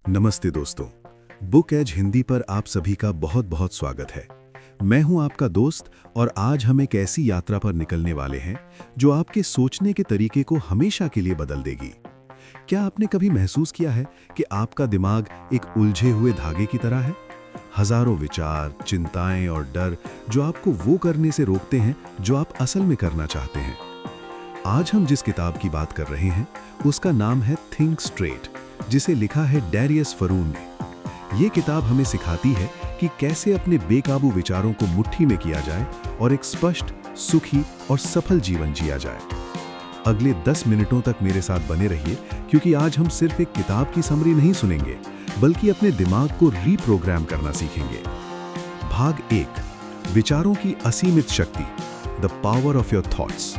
नमस्ते दोस्तों। Book as Hindi पर आप सभी का बहुत बहुत स्वागत है। मैं हूं आपका दोस्त और आज हम एक ऐसी यात्रा पर निकलने वाले हैं जो आपके सोचने के तरीके को हमेशा के लिए बदल देगी। क्या आपने कभी महसूस किया है कि आपका दिमाग एक उलझे हुए धागे की तरह है? हजारों विचार, चिंताएं और डर जो आपको वो करने से रोकते हैं जो आप असल में करना चाहते हैं। आज हम जिस किताब की बात कर रहे हैं उसका नाम है थिंक स्ट्रेट, जिसे लिखा है डैरियस फरून ने। ये किताब हमें सिखाती है कि कैसे अपने बेकाबू विचारों को मुट्ठी में किया जाए और एक स्पष्ट, सुखी और सफल जीवन जिया जाए। अगले 10 मिनटों तक मेरे साथ बने रहिए, क्योंकि आज हम सिर्फ एक किताब की समरी नहीं सुनेंगे, बल्कि अपने दिमाग को रीप्रोग्राम करना सीखेंगे। भाग 1, विचारों की असीमित शक्ति, the power of your thoughts.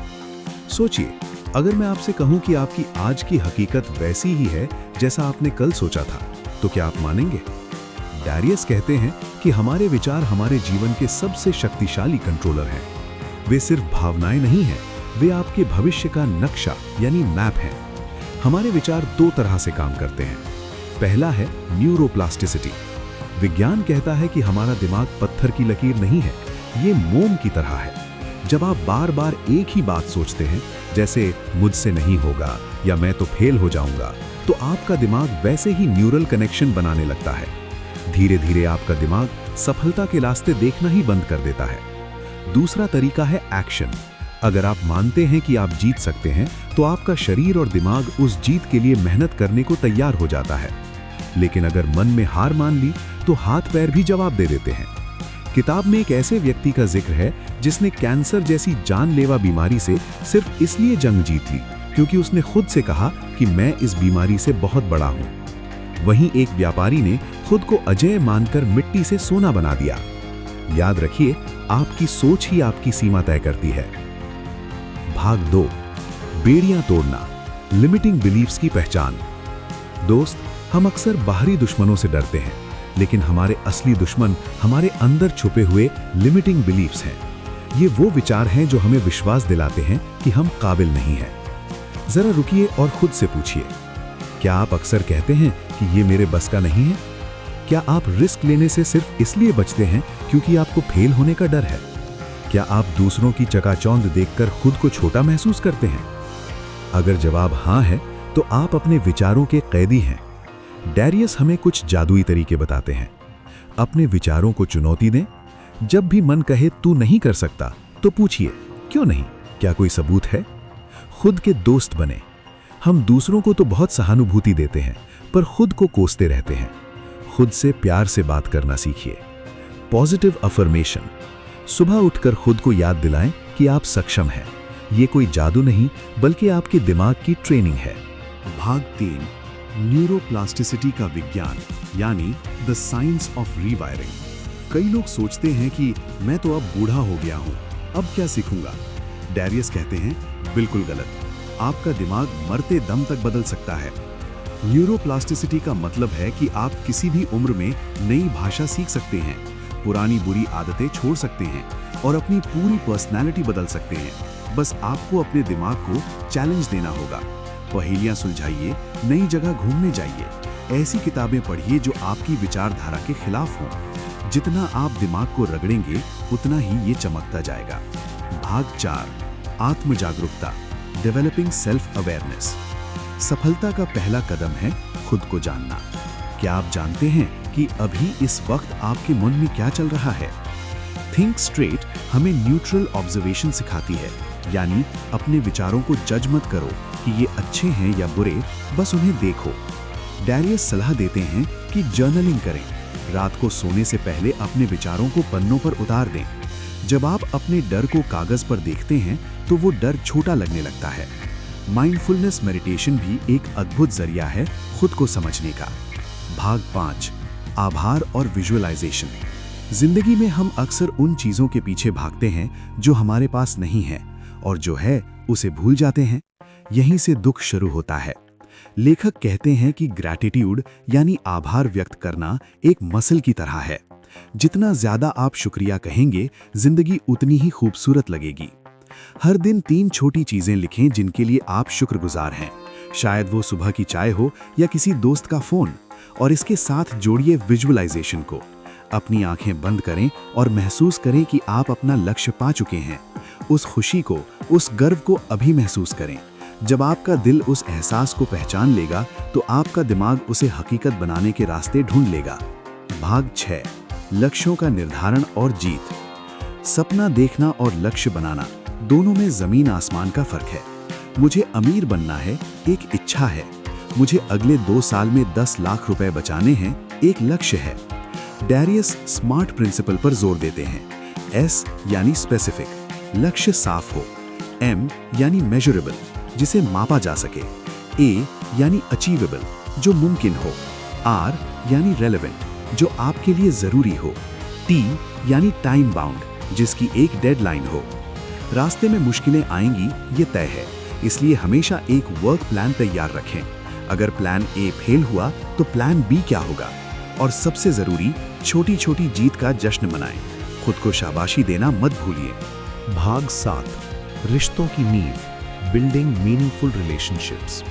सोचिए, अगर मैं आपसे कहूं कि आपकी आज की हकीकत वैसी ही है जैसा आपने कल सोचा था, तो क्या आप मानेंगे? डैरियस कहते हैं कि हमारे विचार हमारे जीवन के सबसे शक्तिशाली कंट्रोलर हैं। वे सिर्फ भावनाएं नहीं हैं, वे आपके भविष्य का नक्शा यानी मैप हैं। हमारे विचार 2 तरह से काम करते हैं। पहला है न्यूरोप्लास्टिसिटी। विज्ञान कहता है कि हमारा दिमाग पत्थर की लकीर नहीं है, ये मोम की तरह है। जब आप बार बार एक ही बात सोचते हैं, जैसे मुझसे नहीं होगा या मैं तो फेल हो जाऊंगा, तो आपका दिमाग वैसे ही न्यूरल कनेक्शन बनाने लगता है। धीरे धीरे आपका दिमाग सफलता के रास्ते देखना ही बंद कर देता है। दूसरा तरीका है एक्शन। अगर आप मानते हैं कि आप जीत सकते हैं, तो आपका शरीर और दिमाग उस जीत के लिए मेहनत करने को तैयार हो जाता है। लेकिन अगर मन में हार मान ली, तो हाथ पैर भी जवाब दे देते हैं। किताब में एक ऐसे व्यक्ति का जिक्र है जिसने कैंसर जैसी जानलेवा बीमारी से सिर्फ इसलिए जंग जीत ली क्योंकि उसने खुद से कहा कि मैं इस बीमारी से बहुत बड़ा हूं। वहीं एक व्यापारी ने खुद को अजेय मानकर मिट्टी से सोना बना दिया। याद रखिए, आपकी सोच ही आपकी सीमा तय करती है। भाग 2, बेड़ियां तोड़ना, लिमिटिंग बिलीफ्स की पहचान। दोस्त, हम अक्सर बाहरी दुश्मनों से डरते हैं, लेकिन हमारे असली दुश्मन हमारे अंदर छुपे हुए लिमिटिंग बिलीफ्स हैं। ये वो विचार हैं जो हमें विश्वास दिलाते हैं कि हम काबिल नहीं हैं। जरा रुकिए और खुद से पूछिए, क्या आप अक्सर कहते हैं कि ये मेरे बस का नहीं है? क्या आप रिस्क लेने से सिर्फ इसलिए बचते हैं क्योंकि आपको फेल होने का डर है? क्या आप दूसरों की चकाचौंध देखकर खुद को छोटा महसूस करते हैं? अगर जवाब हाँ है, तो आप अपने विचारों के कैदी हैं। डैरियस हमें कुछ जादुई तरीके बताते हैं। अपने विचारों को चुनौती दें। जब भी मन कहे तू नहीं कर सकता, तो पूछिए, क्यों नहीं? क्या कोई सबूत है? खुद के दोस्त बने। हम दूसरों को तो बहुत सहानुभूति देते हैं, पर खुद को कोसते रहते हैं। खुद से प्यार से बात करना सीखिए। Positive affirmation. सुबह उठकर खुद को याद दिलाएं कि आप सक्षम हैं। ये कोई जादू नहीं, बल्कि आपके दिमाग की ट्रेनिंग है। भाग 3, न्यूरोप्लास्टिसिटी का विज्ञान यानी द साइंस ऑफ रीवायरिंग। कई लोग सोचते हैं कि मैं तो अब बूढ़ा हो गया हूं, अब क्या सीखूंगा? डैरियस कहते हैं, बिल्कुल गलत। आपका दिमाग मरते दम तक बदल सकता है। न्यूरोप्लास्टिसिटी का मतलब है कि आप किसी भी उम्र में नई भाषा सीख सकते हैं, पुरानी बुरी आदतें छोड़ सकते हैं और अपनी पूरी पर्सनैलिटी बदल सकते हैं। बस आपको अपने दिमाग को चैलेंज देना होगा। पहेलियां सुलझाइए, नई जगह घूमने जाइए, ऐसी किताबें पढ़िए जो आपकी विचारधारा के खिलाफ हों। जितना आप दिमाग को रगड़ेंगे, उतना ही ये चमकता जाएगा। भाग 4, आत्म जागरूकता, डेवलपिंग सेल्फ अवेयरनेस। सफलता का पहला कदम है खुद को जानना। क्या आप जानते हैं कि अभी इस वक्त आपके मन में क्या चल रहा है? थिंक स्ट्रेट हमें न्यूट्रल ऑब्जर्वेशन सिखाती है, यानी अपने विचारों को जज मत करो कि ये अच्छे हैं या बुरे, बस उन्हें देखो। डैरियस सलाह देते हैं कि जर्नलिंग करें। रात को सोने से पहले अपने विचारों को पन्नों पर उतार दें। जब आप अपने डर को कागज पर देखते हैं, तो वो डर छोटा लगने लगता है। माइंडफुलनेस मेडिटेशन भी एक अद्भुत जरिया है खुद को समझने का। भाग 5, आभार और विजुअलाइजेशन। जिंदगी में हम अक्सर उन चीजों के पीछे भागते हैं जो हमारे पास नहीं है, और जो है उसे भूल जाते हैं। यहीं से दुख शुरू होता है। लेखक कहते हैं कि ग्रैटिट्यूड यानी आभार व्यक्त करना एक मसल की तरह है। जितना ज्यादा आप शुक्रिया कहेंगे, जिंदगी उतनी ही खूबसूरत लगेगी। हर दिन 3 छोटी चीजें लिखें जिनके लिए आप शुक्रगुजार हैं। शायद वो सुबह की चाय हो या किसी दोस्त का फोन, और इसके साथ जोड़िए विजुअलाइजेशन को। अपनी आंखें बंद करें और महसूस करें कि आप अपना लक्ष्य पा चुके हैं। उस खुशी को, उस गर्व को अभी महसूस करें। जब आपका दिल उस एहसास को पहचान लेगा तो आपका दिमाग उसे हकीकत बनाने के रास्ते ढूंढ लेगा। भाग 6, लक्ष्यों का निर्धारण और जीत। सपना देखना और लक्ष्य बनाना दोनों में जमीन आसमान का फर्क है। मुझे अमीर बनना है, एक इच्छा है। मुझे अगले 2 साल में 10 लाख रुपए बचाने हैं, एक लक्ष्य है। डैरियस स्मार्ट प्रिंसिपल पर जोर देते हैं। एस यानी स्पेसिफिक, लक्ष्य साफ हो। एम यानी मेजरेबल, जिसे मापा जा सके। ए यानी अचीवेबल, जो मुमकिन हो। आर यानी रेलेवेंट, जो आपके लिए जरूरी हो। टी यानी टाइम बाउंड, जिसकी एक डेडलाइन हो। रास्ते में मुश्किलें आएंगी, ये तय है, इसलिए हमेशा एक वर्क प्लान तैयार रखें। अगर प्लान ए फेल हुआ तो प्लान बी क्या होगा। और सबसे जरूरी, छोटी छोटी जीत का जश्न मनाएं। खुद को शाबाशी देना मत भूलिए। भाग 7, रिश्तों की नींव, बिल्डिंग मीनिंगफुल रिलेशनशिप्स।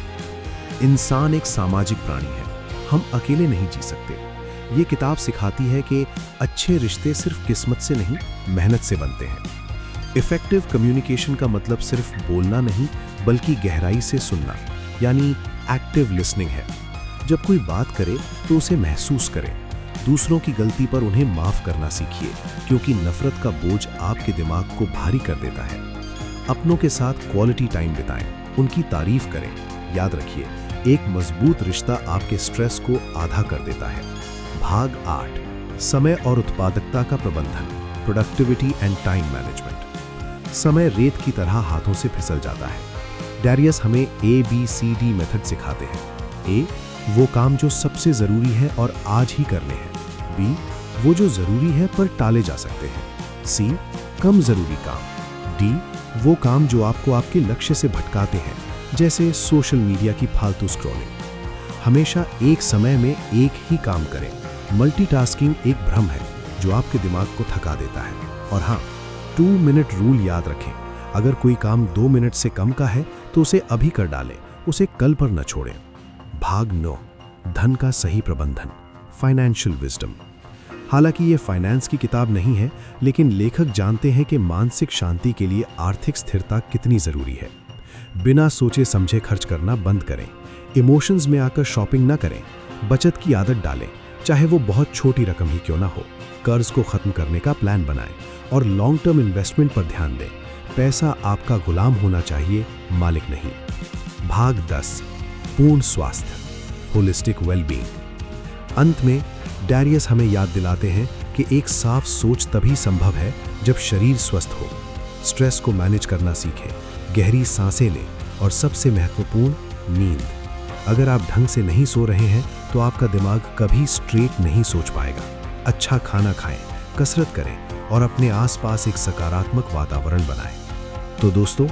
इंसान एक सामाजिक प्राणी है, हम अकेले नहीं जी सकते। ये किताब सिखाती है कि अच्छे रिश्ते सिर्फ किस्मत से नहीं, मेहनत से बनते हैं। इफेक्टिव कम्युनिकेशन का मतलब सिर्फ बोलना नहीं, बल्कि गहराई से सुनना, यानी एक्टिव लिसनिंग है। जब कोई बात करे तो उसे महसूस करें। दूसरों की गलती पर उन्हें माफ करना सीखिए, क्योंकि नफरत का बोझ आपके दिमाग को भारी कर देता है। अपनों के साथ क्वालिटी टाइम बिताएं, उनकी तारीफ करें। याद रखिए, एक मजबूत रिश्ता आपके स्ट्रेस को आधा कर देता है। भाग 8, समय और उत्पादकता का प्रबंधन, प्रोडक्टिविटी एंड टाइम मैनेजमेंट। समय रेत की तरह हाथों से फिसल जाता है। डैरियस हमें ABCD मेथड सिखाते हैं। ए, वो काम जो सबसे जरूरी है और आज ही करने हैं। बी, वो जो जरूरी है पर टाले जा सकते हैं। सी, कम जरूरी काम। डी, वो काम जो आपको आपके लक्ष्य से भटकाते हैं, जैसे सोशल मीडिया की फालतू स्क्रॉलिंग। हमेशा एक समय में एक ही काम करें। मल्टीटास्किंग एक भ्रम है जो आपके दिमाग को थका देता है। और हाँ, 2 मिनट रूल याद रखें। अगर कोई काम 2 मिनट से कम का है तो उसे अभी कर डालें, उसे कल पर न छोड़ें। भाग 9, धन का सही प्रबंधन, फाइनेंशियल विजडम। हालांकि ये फाइनेंस की किताब नहीं है, लेकिन लेखक जानते हैं कि मानसिक शांति के लिए आर्थिक स्थिरता कितनी जरूरी है। बिना सोचे समझे खर्च करना बंद करें। इमोशंस में आकर शॉपिंग न करें। बचत की आदत डालें, चाहे वो बहुत छोटी रकम ही क्यों ना हो। कर्ज को खत्म करने का प्लान बनाएं और लॉन्ग टर्म इन्वेस्टमेंट पर ध्यान दें। पैसा आपका गुलाम होना चाहिए, मालिक नहीं। भाग 10, पूर्ण स्वास्थ्य, होलिस्टिक वेलबींग। अंत में डैरियस हमें याद दिलाते हैं कि एक साफ सोच तभी संभव है जब शरीर स्वस्थ हो। स्ट्रेस को मैनेज करना सीखें, गहरी सांसें लें और सबसे महत्वपूर्ण, नींद। अगर आप ढंग से नहीं सो रहे हैं तो आपका दिमाग कभी स्ट्रेट नहीं सोच पाएगा। अच्छा खाना खाएं, कसरत करें और अपने आसपास एक सकारात्मक वातावरण बनाएं। तो दोस्तों,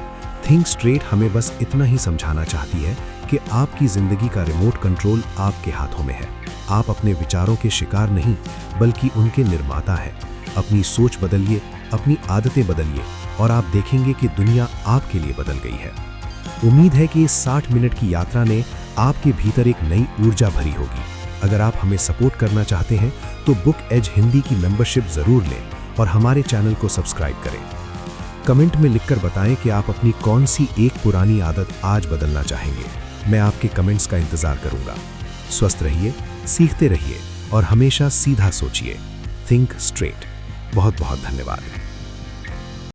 थिंक स्ट्रेट हमें बस इतना ही समझाना चाहती है कि आपकी जिंदगी का रिमोट कंट्रोल आपके हाथों में है। आप अपने विचारों के शिकार नहीं, बल्कि उनके निर्माता हैं। अपनी सोच बदलिए, अपनी आदतें बदलिए और आप देखेंगे कि दुनिया आपके लिए बदल गई है। उम्मीद है कि इस 60 मिनट की यात्रा ने आपके भीतर एक नई ऊर्जा भरी होगी। अगर आप हमें सपोर्ट करना चाहते हैं तो बुक एज हिंदी की मेंबरशिप जरूर लें और हमारे चैनल को सब्सक्राइब करें। कमेंट में लिखकर बताएं कि आप अपनी कौन सी एक पुरानी आदत आज बदलना चाहेंगे। मैं आपके कमेंट्स का इंतजार करूंगा। स्वस्थ रहिए, सीखते रहिए और हमेशा सीधा सोचिए। Think straight. बहुत बहुत धन्यवाद।